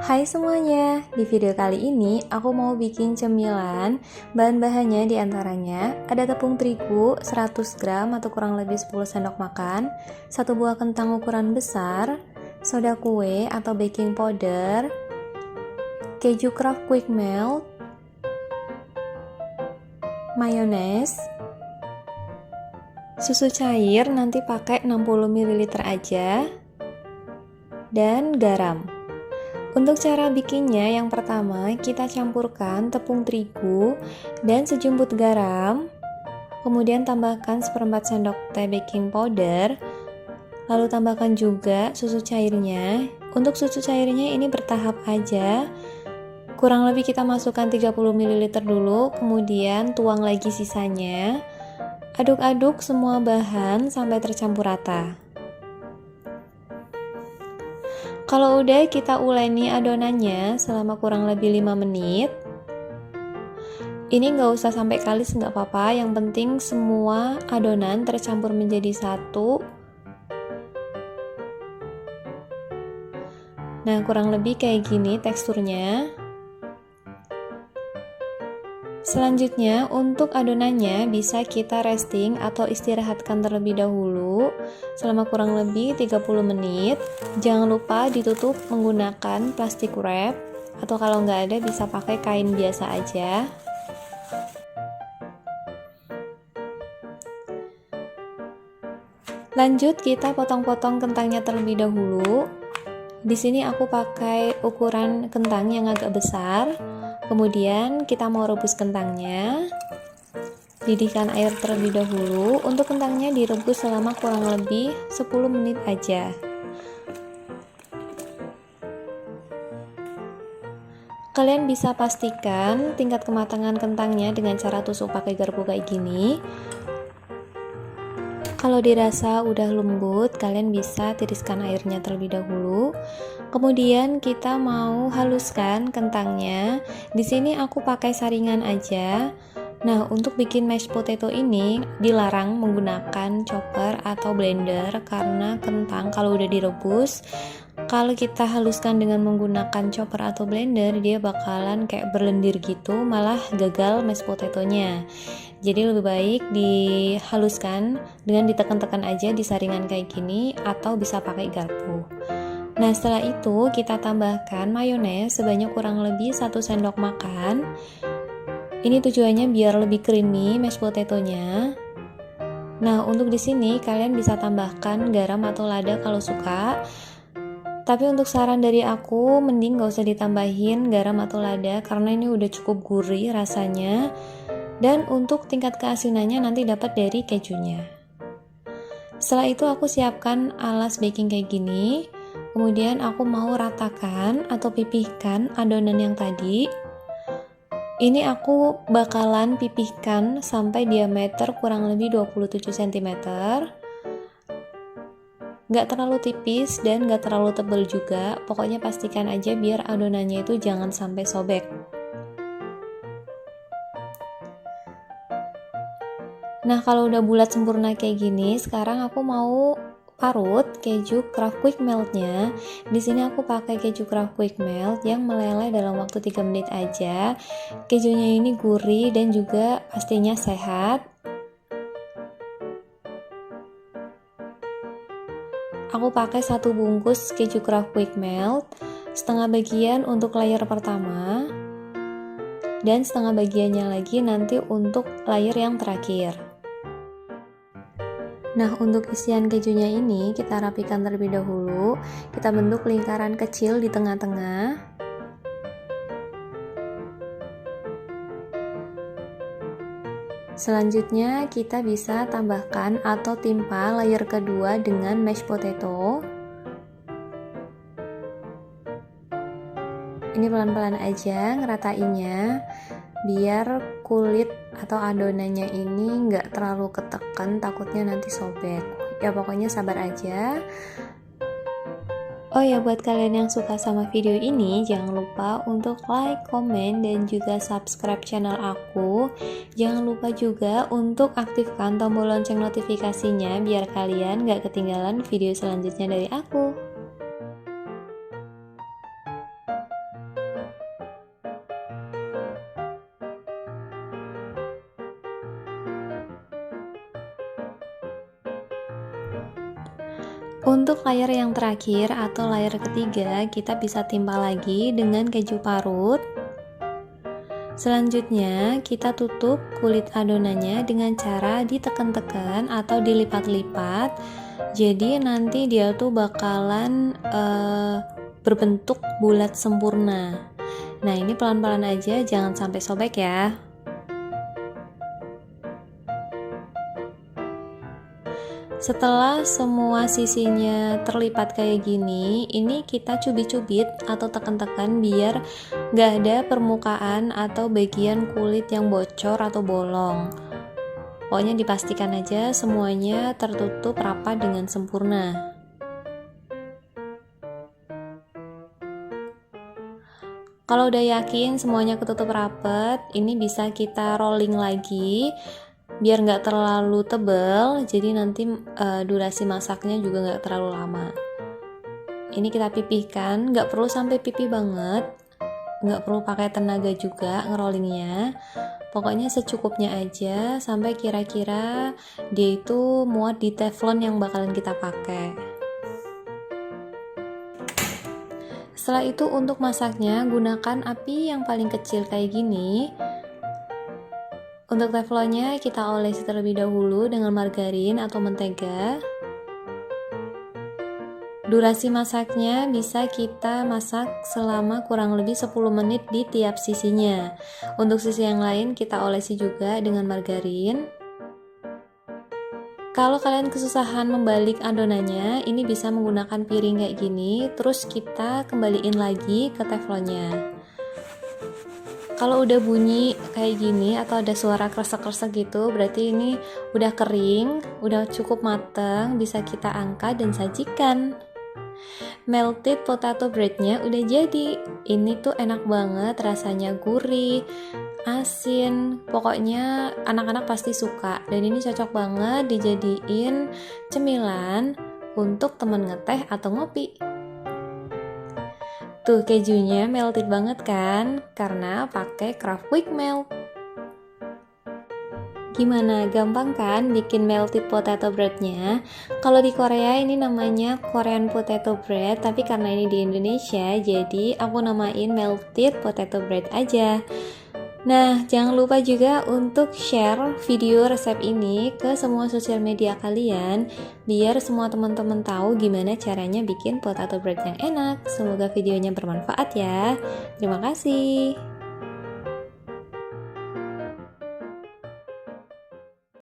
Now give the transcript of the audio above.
Hai semuanya, di video kali ini aku mau bikin cemilan. Bahan-bahannya diantaranya ada tepung terigu 100 gram atau kurang lebih 10 sendok makan, satu buah kentang ukuran besar, soda kue atau baking powder, keju Kraft Quick Melt, mayones, susu cair nanti pakai 60 ml aja, dan garam. Untuk cara bikinnya, yang pertama kita campurkan tepung terigu dan sejumput garam, kemudian tambahkan seperempat sendok teh baking powder, lalu tambahkan juga susu cairnya. Untuk susu cairnya ini bertahap aja, kurang lebih kita masukkan 30 ml dulu, kemudian tuang lagi sisanya. Aduk-aduk semua bahan sampai tercampur rata. Kalau udah, kita uleni adonannya selama kurang lebih 5 menit. Ini nggak usah sampai kalis, nggak apa-apa, yang penting semua adonan tercampur menjadi satu. Nah, kurang lebih kayak gini teksturnya. Selanjutnya, untuk adonannya bisa kita resting atau istirahatkan terlebih dahulu selama kurang lebih 30 menit. Jangan lupa ditutup menggunakan plastik wrap, atau kalau nggak ada bisa pakai kain biasa aja. Lanjut, kita potong-potong kentangnya terlebih dahulu. Di sini aku pakai ukuran kentang yang agak besar. Kemudian kita mau rebus kentangnya. Didihkan air terlebih dahulu. Untuk kentangnya direbus selama kurang lebih 10 menit aja. Kalian bisa pastikan tingkat kematangan kentangnya dengan cara tusuk pakai garpu kayak gini. Kalau dirasa udah lembut, kalian bisa tiriskan airnya terlebih dahulu. Kemudian kita mau haluskan kentangnya. Di sini aku pakai saringan aja. Nah, untuk bikin mashed potato ini dilarang menggunakan chopper atau blender karena kentang kalau udah direbus, kalau kita haluskan dengan menggunakan chopper atau blender, dia bakalan kayak berlendir gitu, malah gagal mashed potatonya. Jadi lebih baik dihaluskan dengan ditekan-tekan aja di saringan kayak gini, atau bisa pakai garpu. Nah, setelah itu kita tambahkan mayones sebanyak kurang lebih 1 sendok makan. Ini tujuannya biar lebih creamy mashed potatonya. Nah, untuk di sini kalian bisa tambahkan garam atau lada kalau suka. Tapi untuk saran dari aku, mending gak usah ditambahin garam atau lada karena ini udah cukup gurih rasanya. Dan untuk tingkat keasinannya nanti dapat dari kejunya. Setelah itu aku siapkan alas baking kayak gini. Kemudian aku mau ratakan atau pipihkan adonan yang tadi. Ini aku bakalan pipihkan sampai diameter kurang lebih 27 cm. Gak terlalu tipis dan gak terlalu tebal juga. Pokoknya pastikan aja biar adonannya itu jangan sampai sobek. Nah, kalau udah bulat sempurna kayak gini, sekarang aku mau parut keju Kraft Quick Melt-nya. Di sini aku pakai keju Kraft Quick Melt yang meleleh dalam waktu 3 menit aja. Kejunya ini gurih dan juga pastinya sehat. Aku pakai 1 bungkus keju Kraft Quick Melt, setengah bagian untuk layer pertama, dan setengah bagiannya lagi nanti untuk layer yang terakhir. Nah, untuk isian kejunya ini kita rapikan terlebih dahulu. Kita bentuk lingkaran kecil di tengah-tengah. Selanjutnya kita bisa tambahkan atau timpa layer kedua dengan mashed potato. Ini pelan-pelan aja ngeratainnya biar kulit atau adonannya ini nggak terlalu ketekan, takutnya nanti sobek. Ya pokoknya sabar aja. Oh ya, buat kalian yang suka sama video ini, jangan lupa untuk like, komen, dan juga subscribe channel aku. Jangan lupa juga untuk aktifkan tombol lonceng notifikasinya biar kalian nggak ketinggalan video selanjutnya dari aku. Untuk layer yang terakhir atau layer ketiga, kita bisa timpa lagi dengan keju parut. Selanjutnya, kita tutup kulit adonannya dengan cara ditekan-tekan atau dilipat-lipat. Jadi nanti dia tuh bakalan berbentuk bulat sempurna. Nah, ini pelan-pelan aja, jangan sampai sobek ya. Setelah semua sisinya terlipat kayak gini, ini kita cubit-cubit atau tekan-tekan biar nggak ada permukaan atau bagian kulit yang bocor atau bolong. Pokoknya dipastikan aja semuanya tertutup rapat dengan sempurna. Kalau udah yakin semuanya ketutup rapet, ini bisa kita rolling lagi biar nggak terlalu tebal, jadi nanti durasi masaknya juga nggak terlalu lama. Ini kita pipihkan, nggak perlu sampai pipih banget, nggak perlu pakai tenaga juga ngerollingnya. Pokoknya secukupnya aja sampai kira-kira dia itu muat di teflon yang bakalan kita pakai. Setelah itu untuk masaknya gunakan api yang paling kecil kayak gini. Untuk teflonnya kita olesi terlebih dahulu dengan margarin atau mentega. Durasi masaknya bisa kita masak selama kurang lebih 10 menit di tiap sisinya. Untuk sisi yang lain kita olesi juga dengan margarin. Kalau kalian kesusahan membalik adonannya, ini bisa menggunakan piring kayak gini, terus kita kembaliin lagi ke teflonnya. Kalau udah bunyi kayak gini atau ada suara kresek-kresek gitu, berarti ini udah kering, udah cukup mateng, bisa kita angkat dan sajikan. Melted potato breadnya udah jadi. Ini tuh enak banget, rasanya gurih, asin, pokoknya anak-anak pasti suka. Dan ini cocok banget dijadiin cemilan untuk temen ngeteh atau ngopi. Tuh kejunya melted banget kan, karena pakai Craft Quick Melt. Gimana, gampang kan bikin melted potato breadnya? Kalau di Korea ini namanya Korean potato bread, tapi karena ini di Indonesia, jadi aku namain melted potato bread aja. Nah, jangan lupa juga untuk share video resep ini ke semua sosial media kalian, biar semua teman-teman tahu gimana caranya bikin potato bread yang enak. Semoga videonya bermanfaat ya. Terima kasih.